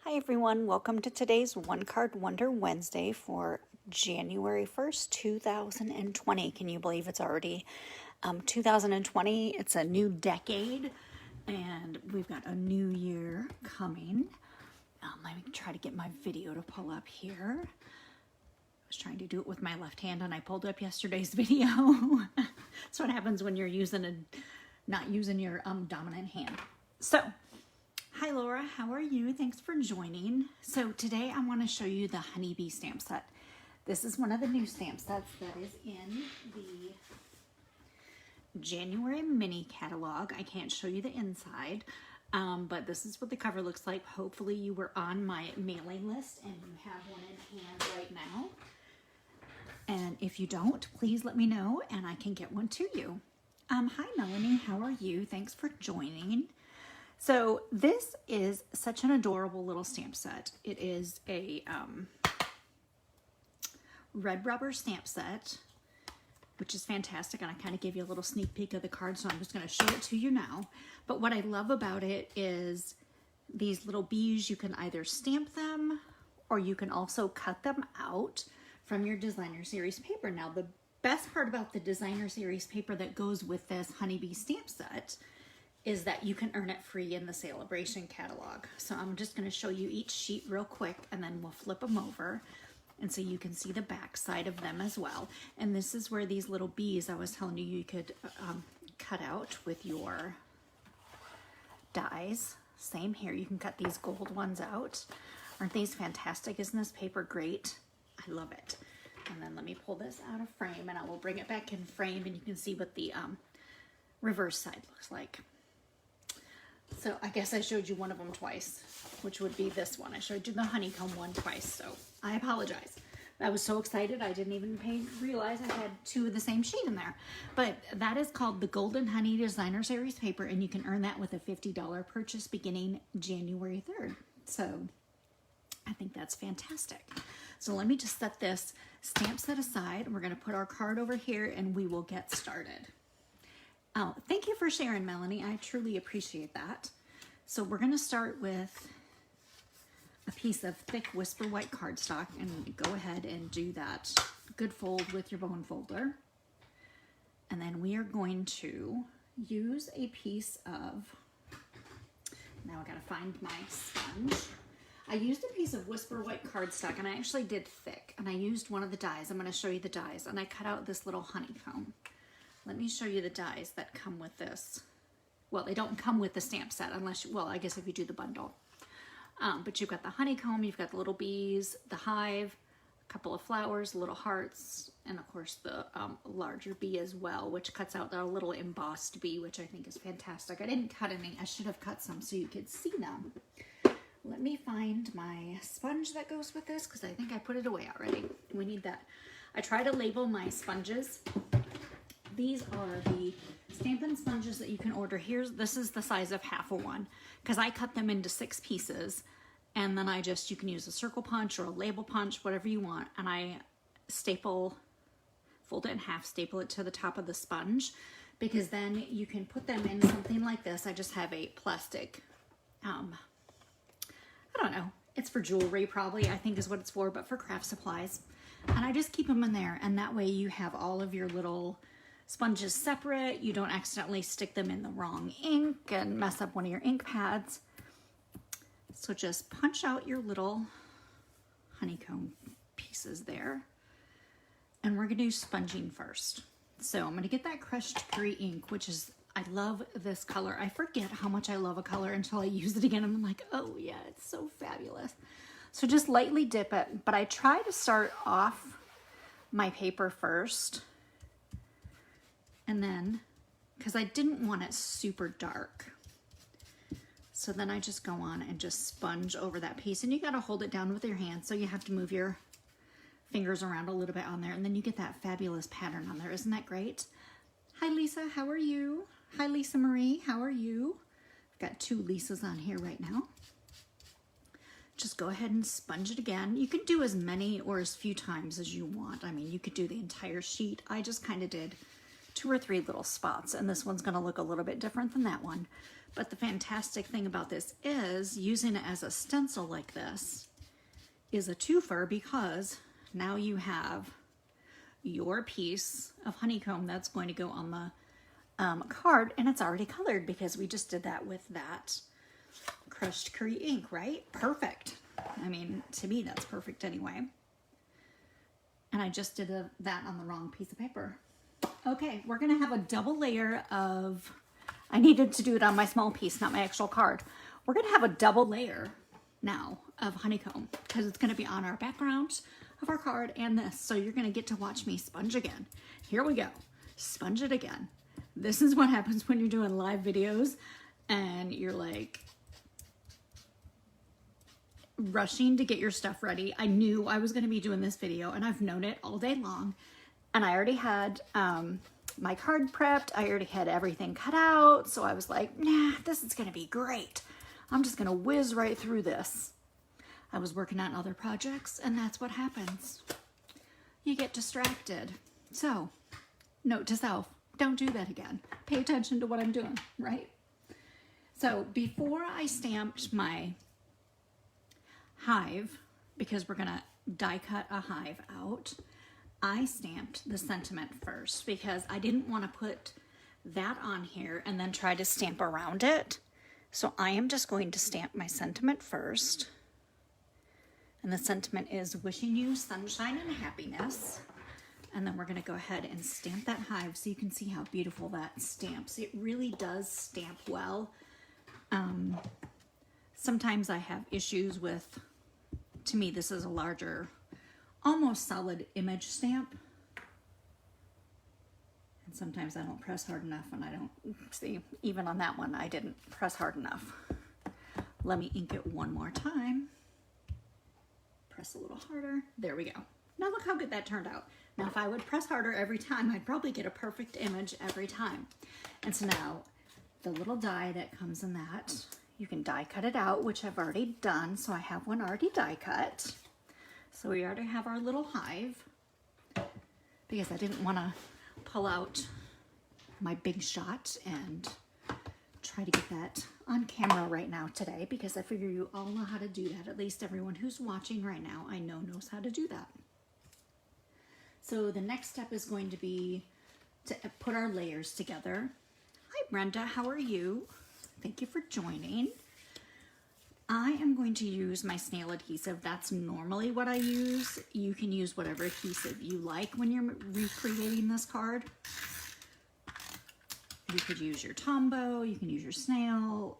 Hi everyone, welcome to today's One Card Wonder Wednesday for January 1st, 2020. Can you believe it's already 2020? It's a new decade and we've got a new year coming. Let me try to get my video to pull up here. I was trying to do it with my left hand and I pulled up yesterday's video. That's what happens when you're not using your dominant hand. So, hi Laura, how are you? Thanks for joining. So today I want to show you the Honeybee stamp set. This is one of the new stamp sets that is in the January mini catalog. I can't show you the inside, but this is what the cover looks like. Hopefully you were on my mailing list and you have one in hand right now. And if you don't, please let me know and I can get one to you. Hi Melanie, how are you? Thanks for joining. So this is such an adorable little stamp set. It is a red rubber stamp set, which is fantastic. And I kind of gave you a little sneak peek of the card, so I'm just going to show it to you now. But what I love about it is these little bees, you can either stamp them or you can also cut them out from your designer series paper. Now, the best part about the designer series paper that goes with this Honeybee stamp set is that you can earn it free in the Celebration catalog. So I'm just going to show you each sheet real quick and then we'll flip them over and so you can see the back side of them as well. And this is where these little bees I was telling you you could cut out with your dies. Same here, you can cut these gold ones out. Aren't these fantastic? Isn't this paper great? I love it. And then let me pull this out of frame and I will bring it back in frame and you can see what the reverse side looks like. So I guess I showed you one of them twice, which would be this one. I showed you the honeycomb one twice, so I apologize. I was so excited I didn't even realize I had two of the same sheet in there. But that is called the Golden Honey Designer Series paper, and you can earn that with a $50 purchase beginning January 3rd. So I think that's fantastic. So let me just set this stamp set aside. We're going to put our card over here and we will get started. Oh, thank you for sharing, Melanie. I truly appreciate that. So we're going to start with a piece of thick Whisper White cardstock and go ahead and do that good fold with your bone folder. And then we are going to use a piece of, now I got to find my sponge. I used a piece of Whisper White cardstock and I actually did thick and I used one of the dies. I'm going to show you the dies and I cut out this little honeycomb. Let me show you the dies that come with this. Well, they don't come with the stamp set unless, well, I guess if you do the bundle. But you've got the honeycomb, you've got the little bees, the hive, a couple of flowers, little hearts, and of course the larger bee as well, which cuts out the little embossed bee, which I think is fantastic. I didn't cut any. I should have cut some so you could see them. Let me find my sponge that goes with this because I think I put it away already. We need that. I try to label my sponges. These are the Stampin' Sponges that you can order. This is the size of half of one because I cut them into 6 pieces and then you can use a circle punch or a label punch, whatever you want. And I fold it in half, staple it to the top of the sponge because then you can put them in something like this. I just have a plastic, I don't know, it's for jewelry probably, I think is what it's for, but for craft supplies. And I just keep them in there and that way you have all of your little sponges separate. You don't accidentally stick them in the wrong ink and mess up one of your ink pads. So just punch out your little honeycomb pieces there. And we're going to do sponging first. So I'm going to get that crushed Curie ink, which is, I love this color. I forget how much I love a color until I use it again. And I'm like, oh yeah, it's so fabulous. So just lightly dip it, but I try to start off my paper first. And then, because I didn't want it super dark. So then I just go on and just sponge over that piece. And you got to hold it down with your hand. So you have to move your fingers around a little bit on there. And then you get that fabulous pattern on there. Isn't that great? Hi, Lisa. How are you? Hi, Lisa Marie. How are you? I've got 2 Lisas on here right now. Just go ahead and sponge it again. You can do as many or as few times as you want. I mean, you could do the entire sheet. I just kind of did 2 or 3 little spots, and this one's going to look a little bit different than that one. But the fantastic thing about this is using it as a stencil like this is a twofer, because now you have your piece of honeycomb that's going to go on the card, and it's already colored because we just did that with that crushed curry ink, right? Perfect. I mean, to me, that's perfect anyway. And I just did that on the wrong piece of paper. Okay, we're gonna have a double layer of, I needed to do it on my small piece, not my actual card. We're gonna have a double layer now of honeycomb because it's gonna be on our background of our card and this. So you're gonna get to watch me sponge again. Here we go, sponge it again. This is what happens when you're doing live videos and you're like rushing to get your stuff ready. I knew I was going to be doing this video, and I've known it all day long. And I already had my card prepped. I already had everything cut out. So I was like, nah, this is going to be great. I'm just going to whiz right through this. I was working on other projects, and that's what happens. You get distracted. So, note to self, don't do that again. Pay attention to what I'm doing, right? So before I stamped my hive, because we're gonna die cut a hive out, I stamped the sentiment first because I didn't want to put that on here and then try to stamp around it. So I am just going to stamp my sentiment first. And the sentiment is wishing you sunshine and happiness. And then we're going to go ahead and stamp that hive so you can see how beautiful that stamps. It really does stamp well. Sometimes I have issues with, to me, this is a larger, almost solid image stamp. And sometimes I don't press hard enough, and I don't, see, even on that one, I didn't press hard enough. Let me ink it one more time. Press a little harder. There we go. Now look how good that turned out. Now, if I would press harder every time, I'd probably get a perfect image every time. And so now, the little die that comes in that, you can die cut it out, which I've already done. So I have one already die cut. So we already have our little hive, because I didn't want to pull out my big shot and try to get that on camera right now today, because I figure you all know how to do that. At least everyone who's watching right now, I know knows how to do that. So the next step is going to be to put our layers together. Hi Brenda, how are you? Thank you for joining. I am going to use my snail adhesive. That's normally what I use. You can use whatever adhesive you like when you're recreating this card. You could use your Tombow, you can use your snail.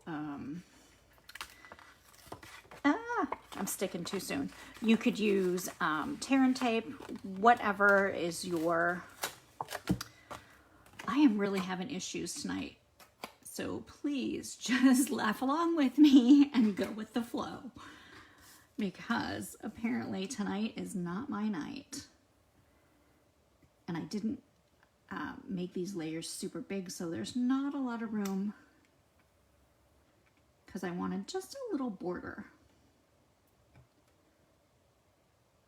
I'm sticking too soon. You could use tear and tape, whatever is your... I am really having issues tonight. So please just laugh along with me and go with the flow, because apparently tonight is not my night. And I didn't make these layers super big, so there's not a lot of room, because I wanted just a little border.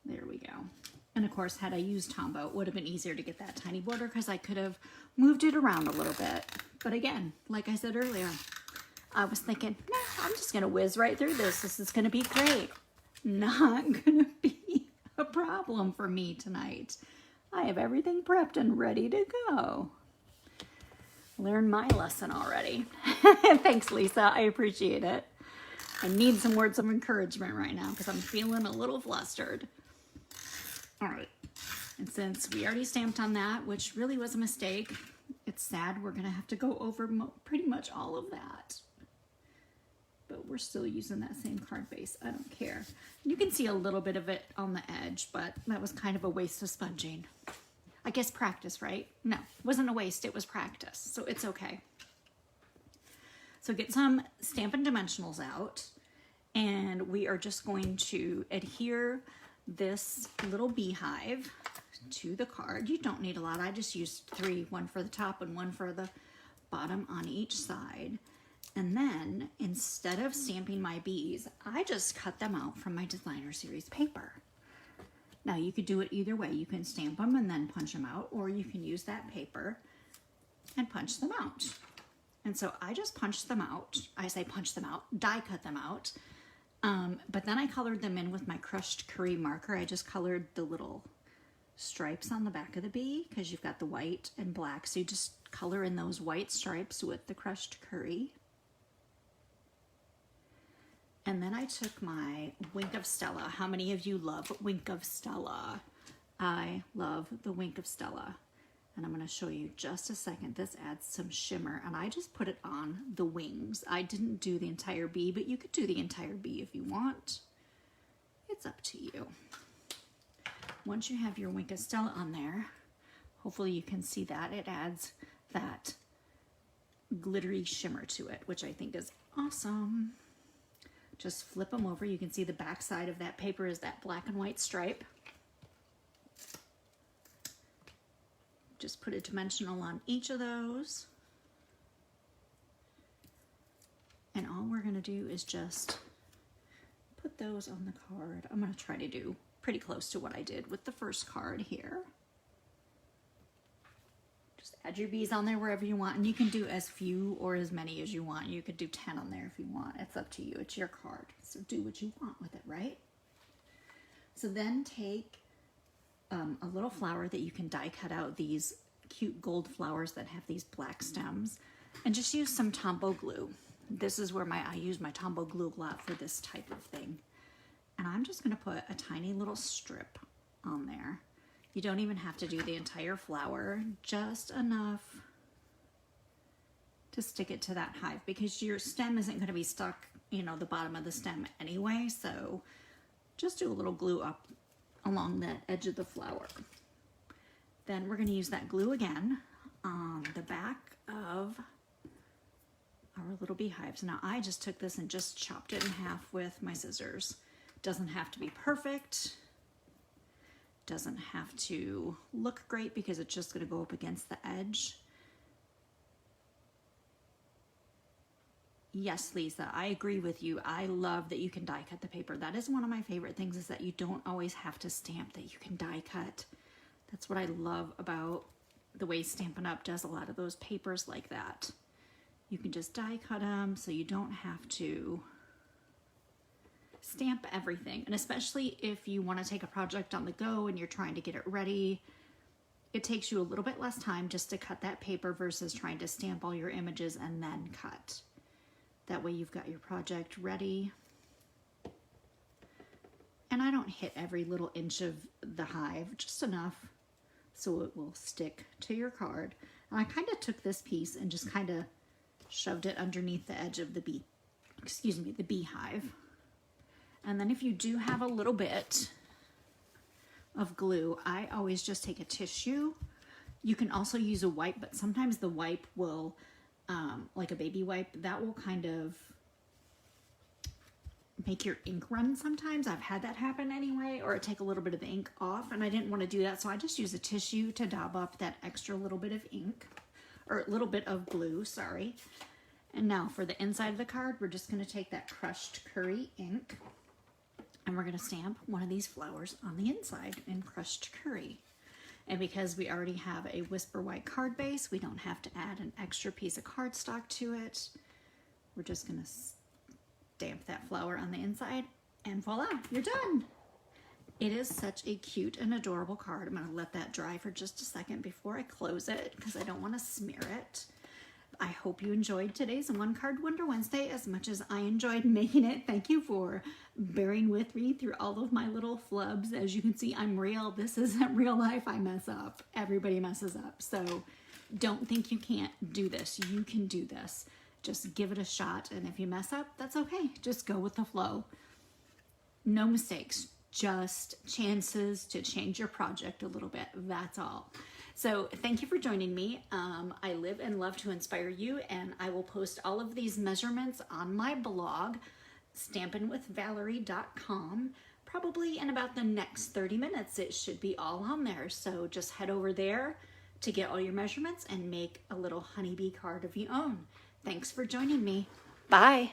There we go. And of course, had I used Tombow, it would have been easier to get that tiny border, because I could have moved it around a little bit. But again, like I said earlier, I was thinking, nah, I'm just going to whiz right through this. This is going to be great. Not going to be a problem for me tonight. I have everything prepped and ready to go. Learned my lesson already. Thanks, Lisa. I appreciate it. I need some words of encouragement right now because I'm feeling a little flustered. All right. And since we already stamped on that, which really was a mistake, it's sad we're going to have to go over pretty much all of that. But we're still using that same card base. I don't care. You can see a little bit of it on the edge, but that was kind of a waste of sponging. I guess practice, right? No, it wasn't a waste. It was practice. So it's okay. So get some Stampin' Dimensionals out, and we are just going to adhere this little beehive to the card. You don't need a lot. I just used 3, one for the top and one for the bottom on each side. And then instead of stamping my bees, I just cut them out from my Designer Series paper. Now you could do it either way. You can stamp them and then punch them out, or you can use that paper and punch them out. And so I just punched them out. I say punch them out, die cut them out. But then I colored them in with my crushed curry marker. I just colored the little stripes on the back of the bee because you've got the white and black. So you just color in those white stripes with the crushed curry. And then I took my Wink of Stella. How many of you love Wink of Stella? I love the Wink of Stella. And I'm going to show you just a second. This adds some shimmer, and I just put it on the wings. I didn't do the entire bee, but you could do the entire bee if you want. It's up to you. Once you have your Wink of Stella on there, hopefully you can see that. It adds that glittery shimmer to it, which I think is awesome. Just flip them over. You can see the back side of that paper is that black and white stripe. Just put a dimensional on each of those. And all we're gonna do is just put those on the card. I'm gonna try to do pretty close to what I did with the first card here. Just add your bees on there wherever you want, and you can do as few or as many as you want. You could do 10 on there if you want. It's up to you, it's your card. So do what you want with it, right? So then take a little flower that you can die cut out, these cute gold flowers that have these black stems, and just use some Tombow glue. This is where I use my Tombow glue a lot for this type of thing. And I'm just gonna put a tiny little strip on there. You don't even have to do the entire flower, just enough to stick it to that hive, because your stem isn't gonna be stuck, you know, the bottom of the stem anyway, so just do a little glue up along that edge of the flower. Then we're going to use that glue again on the back of our little beehives. Now I just took this and just chopped it in half with my scissors. Doesn't have to be perfect. Doesn't have to look great because it's just going to go up against the edge. Yes, Lisa, I agree with you. I love that you can die cut the paper. That is one of my favorite things, is that you don't always have to stamp, that you can die cut. That's what I love about the way Stampin' Up! Does a lot of those papers like that. You can just die cut them so you don't have to stamp everything. And especially if you want to take a project on the go and you're trying to get it ready, it takes you a little bit less time just to cut that paper versus trying to stamp all your images and then cut. That way you've got your project ready. And I don't hit every little inch of the hive, just enough so it will stick to your card. And I kind of took this piece and just kind of shoved it underneath the edge of the the beehive. And then if you do have a little bit of glue, I always just take a tissue. You can also use a wipe, but sometimes the wipe will like a baby wipe, that will kind of make your ink run sometimes. I've had that happen anyway, or take a little bit of the ink off, and I didn't want to do that, so I just use a tissue to dab up that extra little bit of ink, or a little bit of glue, sorry. And now for the inside of the card, we're just going to take that crushed curry ink, and we're going to stamp one of these flowers on the inside in crushed curry. And because we already have a Whisper White card base, we don't have to add an extra piece of cardstock to it. We're just gonna stamp that flower on the inside, and voila, you're done. It is such a cute and adorable card. I'm gonna let that dry for just a second before I close it because I don't wanna smear it. I hope you enjoyed today's One Card Wonder Wednesday as much as I enjoyed making it. Thank you for bearing with me through all of my little flubs. As you can see, I'm real. This isn't real life. I mess up. Everybody messes up. So don't think you can't do this. You can do this. Just give it a shot. And if you mess up, that's okay. Just go with the flow. No mistakes. Just chances to change your project a little bit. That's all. So thank you for joining me. I live and love to inspire you, and I will post all of these measurements on my blog, stampinwithvalerie.com. Probably in about the next 30 minutes, it should be all on there. So just head over there to get all your measurements and make a little honeybee card of your own. Thanks for joining me. Bye.